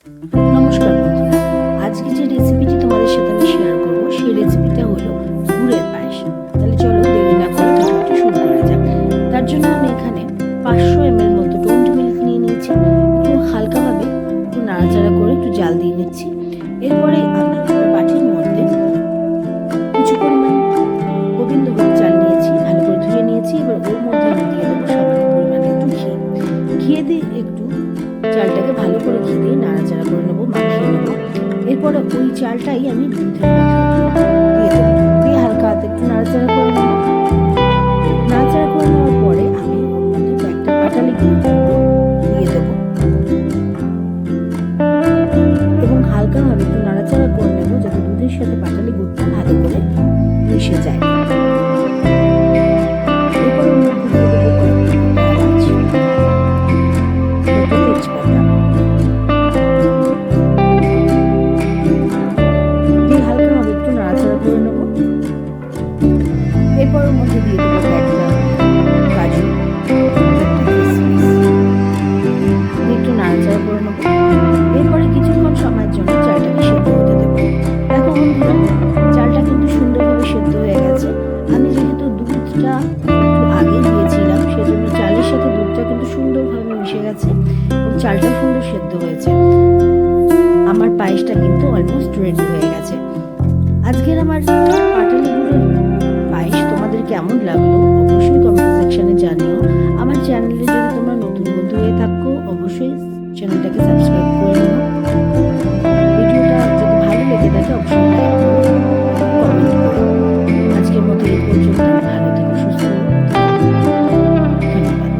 নমস্কার বন্ধুরা, আজকে যে রেসিপিটি তোমাদের সাথে আমি শেয়ার করব সেই রেসিপিটা হলো গুড়ের পায়েস। তাহলে চলো দেরি না করে ভিডিওটি শুরু করা যাক। তার জন্য আমি এখানে 500 ml মতো টোন্ড মিল্ক নিয়ে নিয়েছি। একটু হালকাভাবে একটু নাড়াচাড়া করে একটু জাল দিয়ে নিচ্ছি। এরপরে আমি একটা বাটির মধ্যে কিছু পরিমাণ গোবিন্দভোগ চাল নিয়েছি, ভালো করে ধুয়ে নিয়েছি। এবার ওর মধ্যে আমি দিয়ে দেবো সামান্য পরিমাণে একটু ঘি দিয়ে একটু চালটাকে ভালো করে ঘি দিয়ে নাড়াচাড়া করে নেবো, মাখিয়ে নেবো। এরপরে ওই চালটাই আমি দুধের মধ্যে দিয়ে দেবো, দিয়ে হালকা হাতে একটু নাড়াচাড়া করে নেবো। নাড়াচাড়া করে নেওয়ার পরে আমি ওর মধ্যে কয়েকটা পাটালি গুঁড়ো দিয়ে দেবো এবং হালকাভাবে একটু নাড়াচাড়া করে নেবো যাতে দুধের সাথে পাটালি গুঁড়োটা ভালো করে মিশে যায়। এরপর ওর মধ্যে দিয়ে দেবো তেজপাতা, হালকাভাবে একটু নাড়াচাড়া করে নেবো। এরপর ওর মধ্যে দিয়ে দেবো কয়েকটা কাজু, একটু নাড়াচাড়া করে নেবো। এরপরে কিছুক্ষণ সময়ের জন্য চালটাকে সেদ্ধ হতে দেবো। দেখো বন্ধুরা, চালটা কিন্তু সুন্দরভাবে সেদ্ধ হয়ে গেছে। আমি যেহেতু দুধটা একটু আগে দিয়েছিলাম সেজন্য চালের সাথে দুধটা কিন্তু সুন্দরভাবে মিশে গেছে এবং চালটা সুন্দর সেদ্ধ হয়েছে। আমার পায়েসটা কিন্তু অলমোস্ট রেডি হয়ে গেছে। আজকের আমার পাটালি গুঁড়োর পায়েস তোমাদের কেমন লাগলো অবশ্যই কমেন্ট সেকশনে জানিও। আমার চ্যানেলে যদি তোমরা নতুন বন্ধু হয়ে থাকো অবশ্যই চ্যানেলটাকে সাবস্ক্রাইব